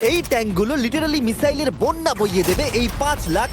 এই ট্যাঙ্কগুলো লিটারালি মিসাইলের বন্যা বইয়ে দেবে এই $5 লাখ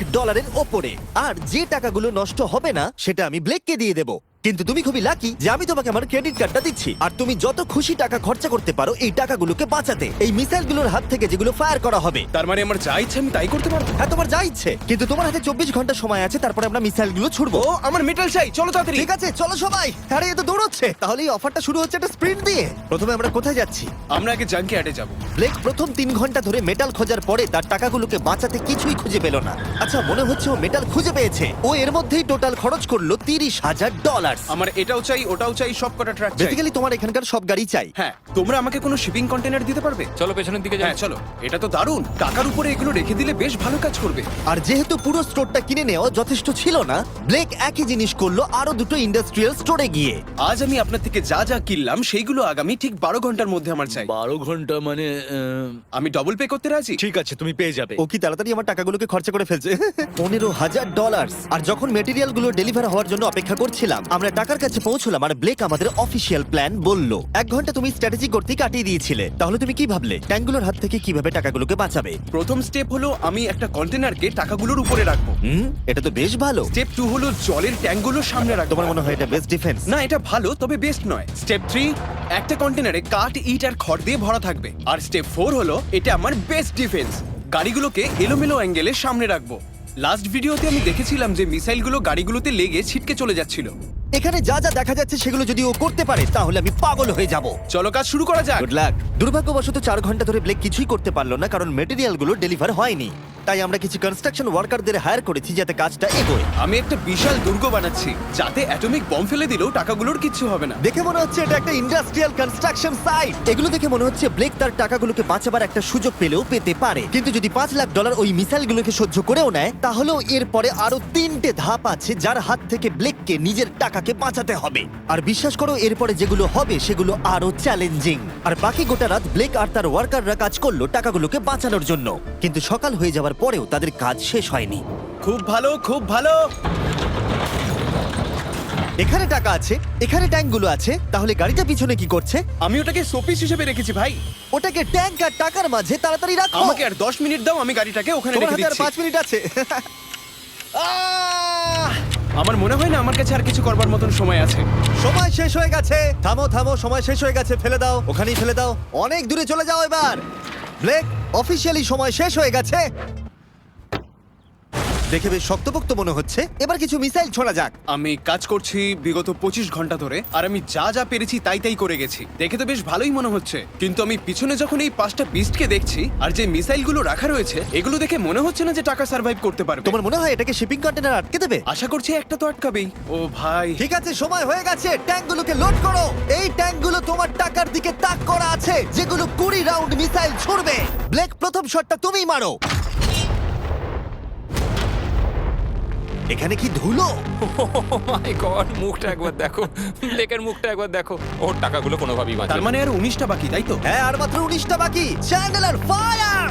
ওপরে। আর যে টাকাগুলো নষ্ট হবে না সেটা আমি ব্লেককে দিয়ে দেবো। কিন্তু তুমি খুবই লাকি যে আমি তোমাকে আমার ক্রেডিট কার্ডটা দিচ্ছি, আর তুমি যত খুশি টাকা খরচা করতে পারো এই টাকাগুলোকে বাঁচাতে, এই মিসাইলগুলোর হাত থেকে যেগুলো ফায়ার করা হবে। তার মানে আমার যা ইচ্ছে আমি তাই করতে পারবো? হ্যাঁ, তোমার যা ইচ্ছে, কিন্তু তোমার হাতে 24 ঘন্টা সময় আছে, তারপরে আমরা মিসাইলগুলো ছুড়বো। ও আমার মেটাল চাই, চলো তাড়াতাড়ি। ঠিক আছে, চলো সবাই। আরে এ তো দৌড়চ্ছে। তাহলে এই অফারটা শুরু হচ্ছে একটা স্প্রিন্ট দিয়ে। প্রথমে আমরা কোথায় যাচ্ছি? আমরা আগে জাঙ্কি অ্যাডে যাব। ব্লেক প্রথম 3 ঘন্টা ধরে মেটাল খোঁজার পরে তার টাকাগুলোকে বাঁচাতে কিছুই খুঁজে পেল না। আচ্ছা, মনে হচ্ছে ও মেটাল খুঁজে পেয়েছে। ও এর মধ্যেই টোটাল খরচ করলো $30,000। আমার এটাও চাই, ওটাও চাই, সব কটা ট্র্যাক চাই। বেসিক্যালি তোমার এখানকার সব গাড়ি চাই। হ্যাঁ, তোমরা আমাকে কোনো শিপিং কন্টেনার দিতে পারবে? চলো পেছনের দিকে যাই। হ্যাঁ চলো, এটা তো দারুণ। টাকার উপরে এগুলো রেখে দিলে বেশ ভালো কাজ করবে। আর যেহেতু পুরো স্টোরটা কিনে নেওয়া যথেষ্ট ছিল না, ব্লেক একই জিনিস করলো আরো দুটো ইন্ডাস্ট্রিয়াল স্টোরে গিয়ে। আজ আমি আপনার থেকে যা যা কিনলাম সেইগুলো আগামী ঠিক 12 ঘন্টার মধ্যে আমার চাই। 12 ঘন্টা মানে আমি ডবল পে করতে রাজি। ঠিক আছে, তুমি পেয়ে যাবে। ও কি তাড়াতাড়ি আমার টাকাগুলোকে খরচা করে ফেলছে। $15,000। আর যখন মেটেরিয়াল গুলো ডেলিভার হওয়ার জন্য অপেক্ষা করছিলাম, আমরা টাকার কাছে পৌঁছলাম আর ব্লেক আমাদের অফিসিয়াল প্ল্যান বলল। 1 ঘন্টা তুমি স্ট্র্যাটেজি করতে কাটিয়ে দিয়েছিলে, তাহলে তুমি কি ভাবলে ট্যাঙ্কগুলোর হাত থেকে কিভাবে টাকাগুলোকে বাঁচাবে? প্রথম স্টেপ হলো আমি একটা কন্টেনারকে টাকাগুলোর উপরে রাখবো। এটা তো বেশ ভালো। স্টেপ 2 হলো জলের ট্যাঙ্কগুলো সামনে রাখবো। তোমার মনে হয় এটা বেস্ট ডিফেন্স? না, এটা ভালো তবে বেস্ট নয়। স্টেপ 3, একটা কন্টেনারে কাঠ, ইট আর খড় দিয়ে ভরা থাকবে। আর স্টেপ 4 হলো এটা আমার বেস্ট ডিফেন্স, গাড়িগুলোকে এলোমেলো অ্যাঙ্গেলে সামনে রাখবো। লাস্ট ভিডিওতে আমি দেখেছিলাম যে মিসাইলগুলো গাড়িগুলোতে লেগে ছিটকে চলে যাচ্ছিল। এখানে যা যা দেখা যাচ্ছে সেগুলো যদি ও করতে পারে তাহলে আমি পাগল হয়ে যাব। চলো কাজ শুরু করা যাক। Good luck. দুর্ভাগ্যবশত 4 ঘন্টা ধরে ব্লেক কিছুই করতে পারলো না, কারণ মেটেরিয়ালগুলো ডেলিভার হয়নি। তাই আমরা কিছু কনস্ট্রাকশন ওয়ার্কারদের হায়ার করেছি যাতে কাজটা এগোয়। আমি একটা বিশাল দুর্গ বানাচ্ছি যাতে অ্যাটমিক বম ফেলে দিলেও টাকাগুলোর কিচ্ছু হবে না। দেখে মনে হচ্ছে এটা একটা ইন্ডাস্ট্রিয়াল কনস্ট্রাকশন সাইট। এগুলো দেখে মনে হচ্ছে ব্লেক তার টাকাগুলোকে বাঁচাবার একটা সুযোগ পেলেও পেতে পারে, কিন্তু যদি $5 লাখ ওই মিসাইলগুলোকে সহ্য করেও নেয়, তাহলেও এরপরে আরো 3টে ধাপ আছে যার হাত থেকে ব্লেককে নিজের টাকাকে বাঁচাতে হবে। আর বিশ্বাস করো, এরপরে যেগুলো হবে সেগুলো আরো চ্যালেঞ্জিং। আর বাকি গোটা রাত ব্লেক আর তার ওয়ার্কাররা কাজ করলো টাকাগুলোকে বাঁচানোর জন্য, কিন্তু সকাল হয়ে যাওয়ার পরেও তাদের কাজ শেষ হয়নি। খুব ভালো, খুব ভালো। এখানে টাকা আছে, এখানে ট্যাঙ্কগুলো আছে, তাহলে গাড়িটা পিছনে কি করছে? আমি ওটাকে শোপিস হিসেবে রেখেছি ভাই। ওটাকে ট্যাঙ্ক আর টাকার মাঝে তাড়াতাড়ি রাখো। আমাকে আর 10 মিনিট দাও, আমি গাড়িটাকে ওখানে তোমার রেখে হাতে আর দিচ্ছি। 5 মিনিট আছে। আমার মনে হয় না আমার কাছে আর কিছু করবার মতন সময় আছে। সময় শেষ হয়ে গেছে। থামো থামো, সময় শেষ হয়ে গেছে। ফেলে দাও, ওখানেই ফেলে দাও। অনেক দূরে চলে যাও এবার। ব্লেক, অফিসিয়ালি সময় শেষ হয়ে গেছে। দেখে বেশ শক্তপোক্ত মনে হচ্ছে। এবার কিছু মিসাইল ছোড়া যাক। আমি কাজ করছি বিগত 25 ঘন্টা ধরে, আর আমি যা যা পেরেছি তাই তাই করে গেছি। দেখে তো বেশ ভালোই মনে হচ্ছে, কিন্তু আমি পিছনে যখন এই 5টা বিস্টকে দেখছি আর যে মিসাইলগুলো রাখা রয়েছে, এগুলো দেখে মনে হচ্ছে না যে টাকা সার্ভাইভ করতে পারবে। তোমার মনে হয় এটাকে শিপিং কন্টেনার আটকে দেবে? আশা করছি একটা তো আটকাবেই। ও ভাই, ঠিক আছে, সময় হয়ে গেছে। ট্যাঙ্কগুলোকে লোড করো। এই ট্যাঙ্কগুলো তোমার টাকার দিকে তাক করা আছে, যেগুলো 20 রাউন্ড মিসাইল ছুড়বে। ব্লেক, প্রথম শটটা তুমিই মারো। এখানে কি ধুলো! মাই গড, মুখটা একবার দেখো, ব্লেকের মুখটা একবার দেখো। ওর টাকাগুলো কোনোভাবেই তার বাঁচবে মানে আর 19টা বাকি, তাই তো? হ্যাঁ, আর মাত্র 19টা বাকি। Chandler, fire!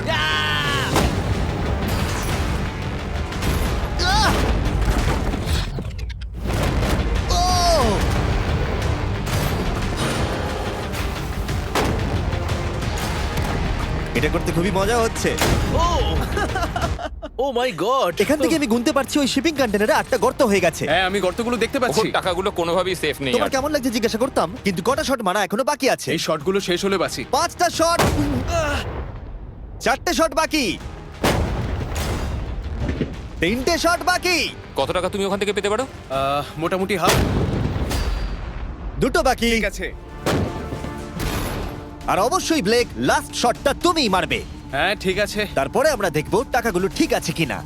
এটা করতে খুবই মজা হচ্ছে। ও মাই গড! এখান থেকে আমি গুনতে পারছি ওই শিপিং কন্টেনারে 8টা গর্ত হয়ে গেছে। হ্যাঁ, আমি গর্তগুলো দেখতে ওর পাচ্ছি। টাকাগুলো কোনোভাবেই সেফ নেই। তোমার কেমন লাগছে জিজ্ঞাসা করতাম, কিন্তু কটা শট মারা এখনো বাকি আছে। এই শটগুলো শেষ হলে বাঁচি। 5টা শট, 4টে শট বাকি, 3টে শট বাকি, কত টাকা তুমি ওখান থেকে পেতে পারো? মোটামুটি হাফ। 2টো বাকি। ঠিক আছে। আর অবশ্যই ব্লেক, লাস্ট শটটা তুমিই মারবে। হ্যাঁ ঠিক আছে। তারপরে আমরা দেখবো টাকাগুলো ঠিক আছে কিনা।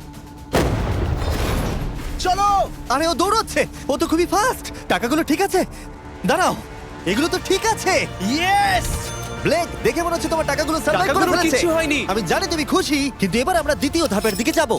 চলো। আরে ও দৌড়চ্ছে, ও তো খুবই ফাস্ট। টাকাগুলো ঠিক আছে? দাঁড়াও, এগুলো তো ঠিক আছে। ইয়েস! ব্লেক, দেখে মনে হচ্ছে তোমার টাকাগুলো সার্ভাইভ করে টাকাগুলোর ফেলেছে। কিচ্ছু হয়নি। আমি জানি তুমি খুশি, কিন্তু এবার আমরা দ্বিতীয় ধাপের দিকে যাব।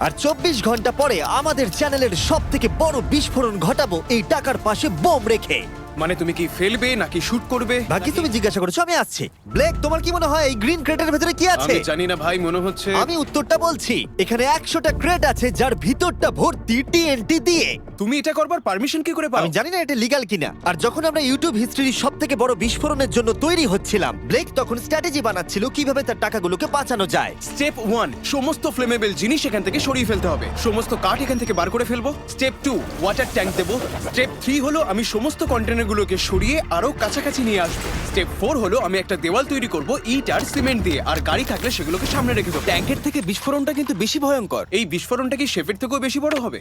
আর 24 ঘন্টা পরে আমাদের চ্যানেলের সবথেকে বড় বিস্ফোরণ ঘটাবো এই টাকার পাশে বোম রেখে। মানে তুমি কি ফেলবে নাকি শুট করবে? ভাগ্যিস তুমি জিজ্ঞাসা করেছো, আমি আসছি। ব্লেক, তোমার কি মনে হয় এই গ্রিন ক্রেটের ভেতরে কি আছে? আমি জানি না ভাই, মনে হচ্ছে আমি উত্তরটা বলছি। এখানে 100টা ক্রেট আছে যার ভিতরটা ভর্তি টিএনটি দিয়ে। তুমি এটা করবার পারমিশন কি করে পাও? আমি জানি না এটা লিগ্যাল কিনা। আর যখন আমরা ইউটিউব হিস্ট্রির সবথেকে বড় বিস্ফোরণের জন্য তৈরি হচ্ছিলাম, ব্লেক তখন স্ট্র্যাটেজি বানাচ্ছিল কিভাবে তার টাকাগুলোকে বাঁচানো যায়। স্টেপ 1, সমস্ত ফ্লেমেবল জিনিস এখান থেকে সরিয়ে ফেলতে হবে। সমস্ত কাঠ এখান থেকে বার করে ফেলবো। স্টেপ 2, ওয়াটার ট্যাঙ্ক দেবো। স্টেপ 3 হলো আমি সমস্ত কন্টেনারগুলোকে সরিয়ে আরো কাছাকাছি নিয়ে আসবো। স্টেপ 4 হলো আমি একটা দেওয়াল তৈরি করব ইট আর সিমেন্ট দিয়ে, আর গাড়ি থাকলে সেগুলোকে সামনে রেখে দেবো। ট্যাঙ্কের থেকে বিস্ফোরণটা কিন্তু বেশি ভয়ঙ্কর। এই বিস্ফোরণটা কি শেফের থেকেও বেশি বড় হবে?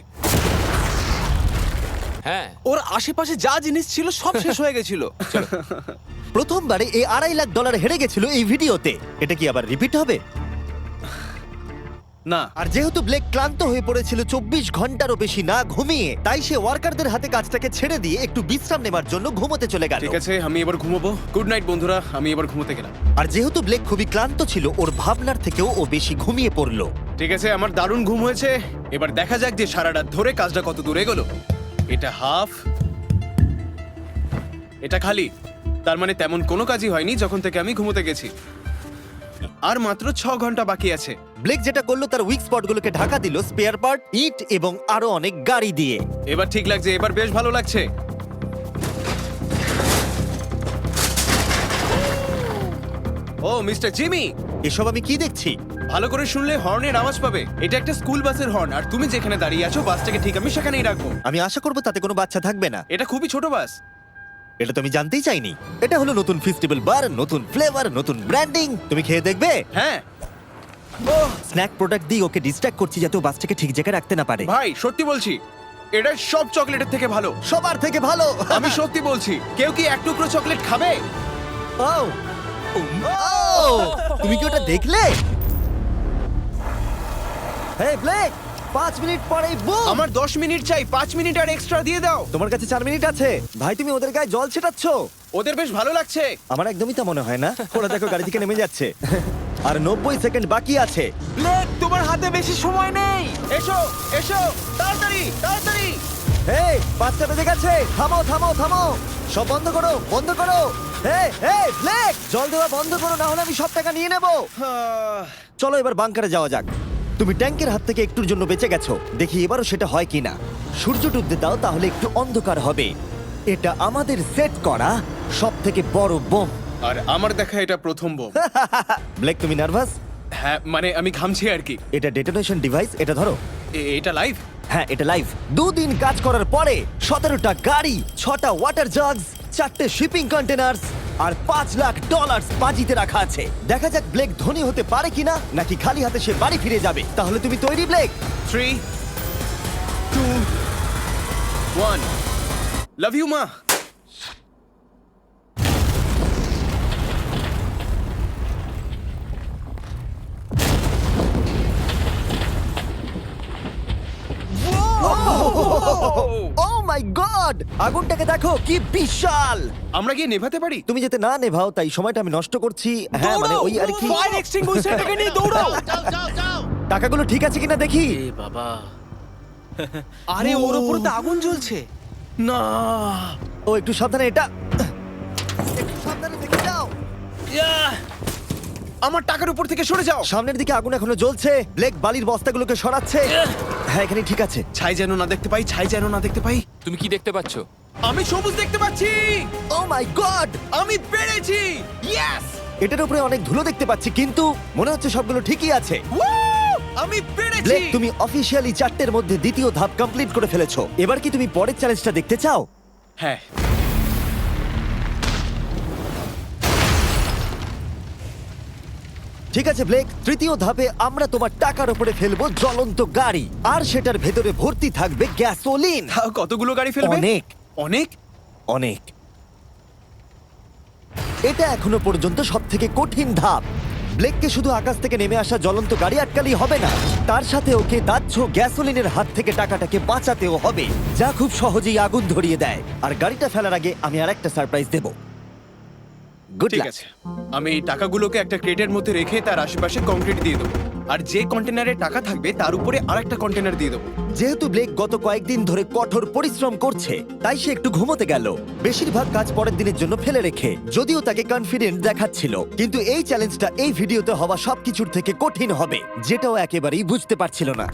হ্যাঁ, ওর আশেপাশে যা জিনিস ছিল সব শেষ হয়ে গেছিল। প্রথমবারে এই $2.5 লাখ হেরে গেছিল এই ভিডিওতে। এটা কি আবার রিপিট হবে? না, আর যেহেতু ব্লেক ক্লান্ত হয়ে পড়েছিল 24 ঘন্টারও বেশি না ঘুমিয়ে, তাই সে ওয়ার্কারদের হাতে কাজটাকে ছেড়ে দিয়ে একটু বিশ্রাম নেবার জন্য ঘুমোতে চলে গেল। ঠিক আছে, আমি এবার ঘুমাবো। গুড নাইট বন্ধুরা, আমি এবার ঘুমোতে গেলাম। আর যেহেতু ব্লেক খুবই ক্লান্ত ছিল, ওর ভাবনার থেকেও ও বেশি ঘুমিয়ে পড়লো। ঠিক আছে, আমার দারুণ ঘুম হয়েছে। এবার দেখা যাক যে সারা রাত ধরে কাজটা কত দূর এগোলো। এটা হাফ, এটা খালি। তার মানে তেমন কোনো কাজই হয়নি যখন থেকে আমি ঘুমোতে গেছি। আর মাত্র 6 ঘন্টা বাকি আছে। ব্লেক যেটা করলো তার উইক স্পটগুলোকে ঢাকা দিল স্পেয়ার পার্ট, ইট এবং আরো অনেক গাড়ি দিয়ে। এবার ঠিক লাগছে, এবার বেশ ভালো লাগছে। ও মিস্টার জিমি, এসব আমি কি দেখছি? ভালো করে শুনলে হর্নের আওয়াজ পাবে। এটা একটা স্কুল বাসের হর্ন, আর তুমি যেখানে দাঁড়িয়ে আছো বাসটাকে ঠিক আমি সেখানেই রাখবো। আমি আশা করবো তাতে কোনো বাচ্চা থাকবে না। এটা খুবই ছোট বাস। এটা তো আমি জানতেই চাইনি। এটা হলো নতুন ফেস্টিভ্যাল বার, নতুন ফ্লেভার, নতুন ব্র্যান্ডিং। তুমি খেয়ে দেখবে? হ্যাঁ স্ন্যাক প্রোডাক্ট দিয়ে ওকে ডিস্ট্র্যাক্ট করছি যাতে ও বাসটাকে ঠিক জায়গায় রাখতে না পারে। ভাই, সত্যি বলছি, এটা সব চকলেটের থেকে ভালো। সবার থেকে ভালো। আমি সত্যি বলছি। কেউ কি এক টুকরো চকলেট খাবে? ও ও, তুমি কি ওটা দেখলে? হেই ব্লেক, 5 মিনিট পরেই বুম। আমার 10 মিনিট চাই, 5 মিনিট আর এক্সট্রা দিয়ে দাও। তোমার কাছে 4 মিনিট আছে। ভাই, তুমি ওদের গায়ে জল ছেটাচ্ছ। ওদের বেশ ভালো লাগছে। আমার একদমই তা মনে হয় না। ওরা দেখো গাড়ি থেকে নেমে যাচ্ছে। আর 90 সেকেন্ড বাকি আছে। ব্লেক, তোমার হাতে বেশি সময় নেই। এসো এসো, তাড়াতাড়ি তাড়াতাড়ি। হেই, 5টা বেজে গেছে। থামো থামো থামো, সব বন্ধ করো, বন্ধ করো। হেই হেই ব্লেক, জল দেওয়া বন্ধ করো, না হলে আমি সব টাকা নিয়ে নেব। চলো এবার বাংকারে যাওয়া যাক। তুমি ট্যাঙ্কের হাত থেকে একটুর জন্য বেঁচে গেছো। দেখি এবারও সেটা হয় কিনা। সূর্য ডুবতে দাও, তাহলে একটু অন্ধকার হবে। এটা আমাদের সেট করা সব থেকে বড় বোম। আর আমার দেখা এটা প্রথম বোম। ব্লেক, তুমি নার্ভাস? হ্যাঁ, মানে আমি ঘামছি আর কি। এটা ডেটোনেশন ডিভাইস, এটা ধরো। এটা লাইভ? হ্যাঁ, এটা লাইভ। 2 দিন কাজ করার পরে 17টা গাড়ি, 6টা ওয়াটার জাগস, 4টে শিপিং কন্টেনার্স আর $5 লাখ বাজিতে রাখা আছে। দেখা যাক ব্লেক ধনী হতে পারে কিনা, নাকি খালি হাতে সে বাড়ি ফিরে যাবে। তাহলে তুমি তৈরি ব্লেক? 3, 2, 1। লাভ ইউ মা। ও মাই গড, আগুনটাকে দেখো কি বিশাল। আমরা গিয়ে নেভাতে পারি? তুমি যেতে না নেভাও, তাই সময়টা আমি নষ্ট করছি। হ্যাঁ, মানে ওই আর কি। ফায়ার এক্সটিংগুইশারটাকে নিয়ে দৌড়াও। টাকাগুলো ঠিক আছে কিনা দেখি। আরে ওর উপরে তো আগুন জ্বলছে। না, ও একটু সাবধানে, এটা একটু সাবধানে দেখে যাও। আমার টাকার উপর থেকে সরে যাও। সামনের দিকে আগুন এখনো জ্বলছে। ব্লেক বালির বস্তাগুলোকে সরাচ্ছে। হ্যাঁ, এখানে ঠিক আছে। ছাই যেন না দেখতে পাই, ছাই যেন না দেখতে পাই। তুমি কি দেখতে পাচ্ছ? আমি সবুজ দেখতে পাচ্ছি। ও মাই গড, আমি পেরেছি। ইয়েস! এটার উপরে অনেক ধুলো দেখতে পাচ্ছি, কিন্তু মনে হচ্ছে সবগুলো ঠিকই আছে। আমি পেরেছি। ব্লেক, তুমি অফিসিয়ালি 4টের মধ্যে দ্বিতীয় ধাপ কমপ্লিট করে ফেলেছো। এবার কি তুমি পরের চ্যালেঞ্জটা দেখতে চাও? হ্যাঁ। ঠিক আছে ব্লেক, তৃতীয় ধাপে আমরা তোমার টাকার উপরে ফেলবো জ্বলন্ত গাড়ি, আর সেটার ভেতরে ভর্তি থাকবে গ্যাসোলিন। তাও কতগুলো গাড়ি ফেলবে? অনেক অনেক। অনেক। এটা এখনো পর্যন্ত সব থেকে কঠিন ধাপ। ব্লেককে শুধু আকাশ থেকে নেমে আসা জ্বলন্ত গাড়ি আটকালেই হবে না, তার সাথে ওকে দাহ্য গ্যাসোলিনের হাত থেকে টাকাটাকে বাঁচাতেও হবে, যা খুব সহজেই আগুন ধরিয়ে দেয়। আর গাড়িটা ফেলার আগে আমি আরেকটা সারপ্রাইজ দেব। গুড ঠিক লাক। আছে, আমি এই টাকাগুলোকে একটা ক্রেটের মধ্যে রেখে তার আশেপাশে কংক্রিট দিয়ে দেবো। আর যে কন্টেনারে টাকা থাকবে তার উপরে আরেকটা কন্টেনার দিয়ে দেবো। যেহেতু ব্লেক গত কয়েকদিন ধরে কঠোর পরিশ্রম করছে তাই সে একটু ঘুমোতে গেল, বেশিরভাগ কাজ পরের দিনের জন্য ফেলে রেখে। যদিও তাকে কনফিডেন্ট দেখাচ্ছিল, কিন্তু এই চ্যালেঞ্জটা এই ভিডিওতে হওয়া সবকিছুর থেকে কঠিন হবে, যেটাও একেবারেই বুঝতে পারছিল না।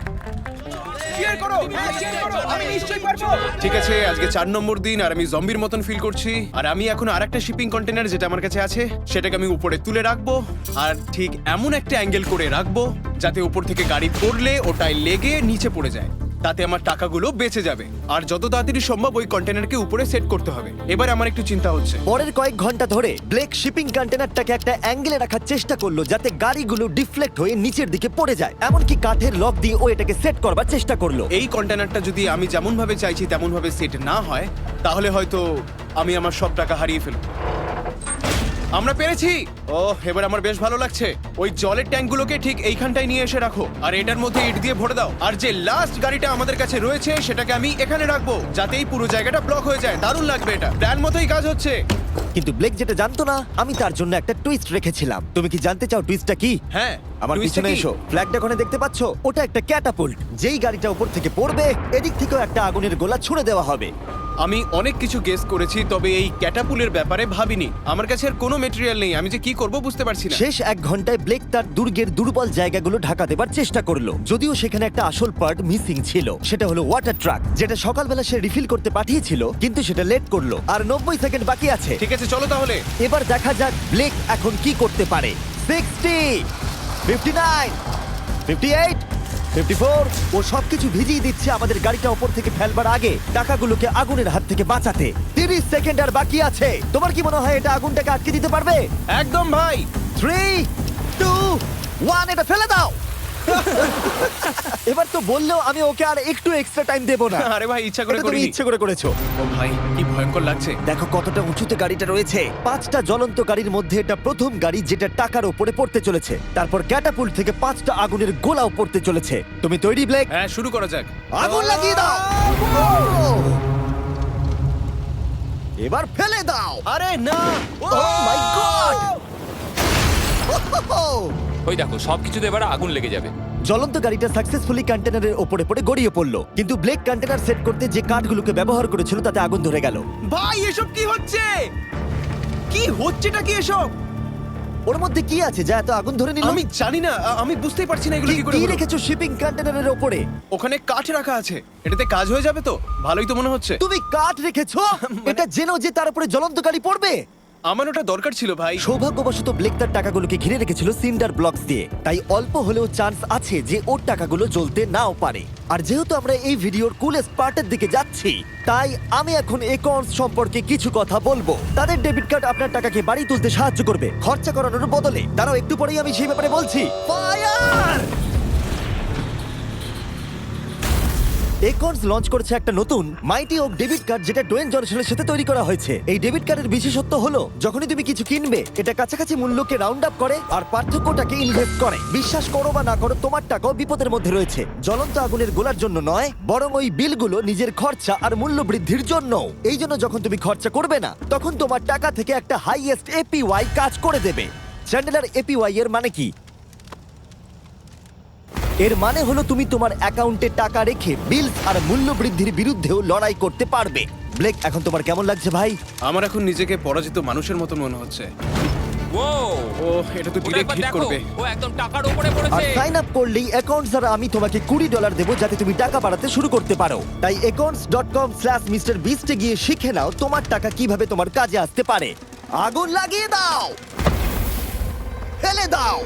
ঠিক আছে, আজকে 4 নম্বর দিন আর আমি জম্বির মতন ফিল করছি। আর আমি এখন আরেকটা শিপিং কন্টেনার যেটা আমার কাছে আছে সেটাকে আমি উপরে তুলে রাখবো, আর ঠিক এমন একটা অ্যাঙ্গেল করে রাখবো যাতে উপর থেকে গাড়ি পড়লে ওটাই লেগে নিচে পড়ে যায়, তাতে আমার টাকাগুলো বেঁচে যাবে। আর যত তাড়াতাড়ি সম্ভব ওই কন্টেনারকে উপরে সেট করতে হবে। এবার আমার একটু চিন্তা হচ্ছে। পরের কয়েক ঘন্টা ধরে ব্লেক শিপিং কন্টেনারটাকে একটা অ্যাঙ্গেলে রাখার চেষ্টা করলো যাতে গাড়িগুলো ডিফ্লেক্ট হয়ে নিচের দিকে পড়ে যায়। এমনকি কাঠের লক দিয়ে ও এটাকে সেট করবার চেষ্টা করলো। এই কন্টেনারটা যদি আমি যেমন ভাবে চাইছি তেমন ভাবে সেট না হয় তাহলে হয়তো আমি আমার সব টাকা হারিয়ে ফেলব। আমরা পেরেছি। ও, এবার আমার বেশ ভালো লাগছে। ওই জলের ট্যাঙ্কগুলোকে ঠিক এইখানটায় নিয়ে এসে রাখো, আর এটার মধ্যে ইট দিয়ে ভরে দাও। আর যে লাস্ট গাড়িটা আমাদের কাছে রয়েছে সেটাকে আমি এখানে রাখবো যাতে এই পুরো জায়গাটা ব্লক হয়ে যায়। দারুণ লাগবে, এটা প্ল্যান মতোই কাজ হচ্ছে। কিন্তু ব্লেক যেটা জানতো না, আমি তার জন্য একটা টুইস্ট রেখেছিলাম। তুমি কি জানতে চাও টুইস্টটা কি? হ্যাঁ, আমার টুইস্টটা পিছনে কি? এসো। ফ্ল্যাগটা ওখানে দেখতে পাচ্ছো? ওটা একটা ক্যাটাপুল্ট। যেই গাড়িটা উপর থেকে পড়বে এদিক থেকেও একটা আগুনের গোলা ছুড়ে দেওয়া হবে। আমি অনেক কিছু গেস করেছি, তবে এই ক্যাটাপুলের ব্যাপারে ভাবিনি। আমার কাছে আর কোনো মেটেরিয়াল নেই, আমি যে কি করব বুঝতে পারছি না। শেষ 1 ঘন্টায় ব্লেক তার দুর্গের দুর্বল জায়গাগুলো ঢাকা দেবার চেষ্টা করলো, যদিও সেখানে একটা আসল পার্ট মিসিং ছিল। সেটা হলো ওয়াটার ট্রাক, যেটা সকালবেলা সে রিফিল করতে পাঠিয়েছিল, কিন্তু সেটা লেট করলো। আর 90 সেকেন্ড বাকি আছে। ঠিক আছে, চলো তাহলে। এবার দেখা যাক ব্লেক এখন কি করতে পারে। 60, 59, 58, 54। ও সবকিছু ভিজিয়ে দিচ্ছে আমাদের গাড়িটা ওপর থেকে ফেলবার আগে টাকাগুলোকে আগুনের হাত থেকে বাঁচাতে। 30 সেকেন্ড আর বাকি আছে। তোমার কি মনে হয় এটা আগুনটাকে আটকে দিতে পারবে? একদম ভাই। 3, 2, 1, এটা ফেলে দাও। এবার তো বললেও আমি ওকে আর একটু এক্সট্রা টাইম দেব না। আরে ভাই, ইচ্ছা করে এটা তুমি করিনি। ইচ্ছে করে করেছো। ও ভাই, কি ভয়ঙ্কর লাগছে। দেখো কতটা উঁচুতে গাড়িটা রয়েছে। 5টা জ্বলন্ত গাড়ির মধ্যে এটা প্রথম গাড়ি যেটা টাকার উপরে পড়তে চলেছে। তারপর ক্যাটাপুল্ট থেকে 5টা আগুনের গোলাও পড়তে চলেছে। তুমি তৈরি ব্লেক? হ্যাঁ, শুরু করা যাক। আগুন লাগিয়ে দাও। এবার ফেলে দাও। আরে না, ও মাই গড! ওই দেখো সবকিছুতে এবার আগুন লেগে যাবে। জ্বলন্ত গাড়িটা সাকসেসফুলি কন্টেনারের ওপরে পড়ে গড়িয়ে পড়লো, কিন্তু ব্লেক কন্টেনার সেট করতে যে কাঠগুলোকে ব্যবহার করেছিল তাতে আগুন ধরে গেল। ভাই এসব কি হচ্ছে? কি হচ্ছেটা কি এসব? ওর মধ্যে কি আছে যা এত আগুন ধরে নিল? আমি জানি না, আমি বুঝতেই পারছি না এগুলো কি করে কি হলো। রেখেছো শিপিং কন্টেনারের ওপরে? ওখানে কাঠ রাখা আছে, এটাতে কাজ হয়ে যাবে তো? ভালোই তো মনে হচ্ছে। তুমি কাঠ রেখেছো? এটা জেনো যে তার উপরে জ্বলন্ত গাড়ি পড়বে? আমার ওটা দরকার ছিল ভাই। সৌভাগ্যবশত ব্লেক তার টাকাগুলোকে ঘিরে রেখেছিল সিন্ডার ব্লকস দিয়ে, তাই অল্প হলেও চান্স আছে যে ওর টাকাগুলো জ্বলতে নাও পারে। আর যেহেতু আমরা এই ভিডিওর কুলেস্ট পার্টের দিকে যাচ্ছি, তাই আমি এখন একর্নস সম্পর্কে কিছু কথা বলবো। তাদের ডেবিট কার্ড আপনার টাকাকে বাড়ি তুলতে সাহায্য করবে খরচা করানোর বদলে। দাঁড়াও, একটু পরেই আমি সেই ব্যাপারে বলছি। ফায়ার! একর্নস লঞ্চ করেছে একটা নতুন মাইটি ওক ডেবিট কার্ড, যেটা ডোয়েন জনসনের সাথে তৈরি করা হয়েছে। এই ডেবিট কার্ডের বিশেষত্ব হলো যখনই তুমি কিছু কিনবে এটা কাছাকাছি মূল্যকে রাউন্ড আপ করে আর পার্থক্যটাকে ইনভেস্ট করে। বিশ্বাস করো বা না করো, তোমার টাকাও বিপদের মধ্যে রয়েছে। জ্বলন্ত আগুনের গোলার জন্য নয়, বরং ওই বিলগুলো নিজের খরচা আর মূল্য বৃদ্ধির জন্য। এই জন্য যখন তুমি খরচা করবে না তখন তোমার টাকা থেকে একটা হাইয়েস্ট এপিওয়াই কাজ করে দেবে। চ্যান্ডেলার, এপিওয়াই এর মানে কি? এর মানে হলো তুমি তোমার অ্যাকাউন্টে টাকা রেখে বিল আর মূল্য বৃদ্ধির বিরুদ্ধেও লড়াই করতে পারবে। ব্লেক, এখন তোমার কেমন লাগছে ভাই? আমার এখন নিজেকে পরাজিত মানুষের মতো মনে হচ্ছে। ও ও, এটা তো ডিরেক্ট হিট করবে। ও একদম টাকার উপরে আর পড়েছে। সাইন আপ করলেই অ্যাকাউন্টস দ্বারা আমি তোমাকে $20 দেবো যাতে তুমি টাকা বাড়াতে শুরু করতে পারো। তাই accounts.com/MrBeast এ গিয়ে শিখে নাও তোমার টাকা কিভাবে তোমার কাজে আসতে পারে। আগুন লাগিয়ে দাও, ফেলে দাও।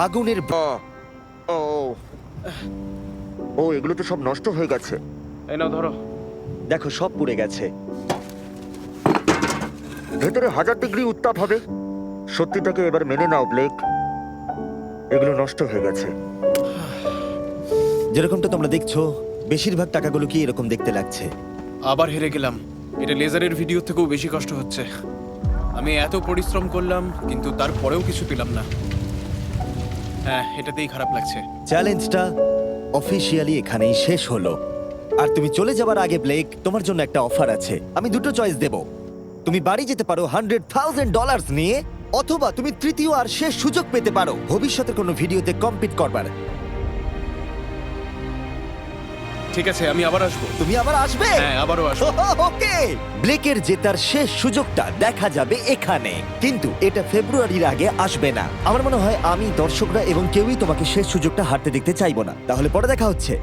আগুনের ও এগুলো তো সব নষ্ট হয়ে গেছে। এই নাও ধরো। দেখো সব পুড়ে গেছে। ভেতরে 1000 ডিগ্রি উত্তাপ হবে। সত্যিটাকে এবার মেনে নাও ব্লেক, এগুলো নষ্ট হয়ে গেছে। যেরকমটা তোমরা দেখছো বেশিরভাগ টাকাগুলো কি এরকম দেখতে লাগছে। আবার হেরে গেলাম। এটা লেজারের ভিডিও থেকেও বেশি কষ্ট হচ্ছে। আমি এত পরিশ্রম করলাম কিন্তু তারপরেও কিছু পেলাম না। হ্যাঁ, এটাতেই খারাপ লাগছে। চ্যালেঞ্জটা অফিসিয়ালি এখানেই শেষ হলো। আর তুমি চলে যাবার আগে ব্লেক, তোমার জন্য একটা অফার আছে। আমি দুটো চয়েস দেব। তুমি বাড়ি যেতে পারো $100,000 নিয়ে, অথবা তুমি তৃতীয় আর শেষ সুযোগ পেতে পারো ভবিষ্যতের কোনো ভিডিওতে কম্পিট করবার। ঠিক আছে, আমি আবার আসবো। তুমি আবার আসবে? হ্যাঁ, আবারও আসবো। ওকে, ব্লেকের জেতার শেষ সুযোগটা দেখা যাবে এখানে, কিন্তু এটা ফেব্রুয়ারির আগে আসবে না। আমার মনে হয় আমি, দর্শকরা এবং কেউই তোমাকে শেষ সুযোগটা হারতে দেখতে চাইবো না। তাহলে পরে দেখা হচ্ছে।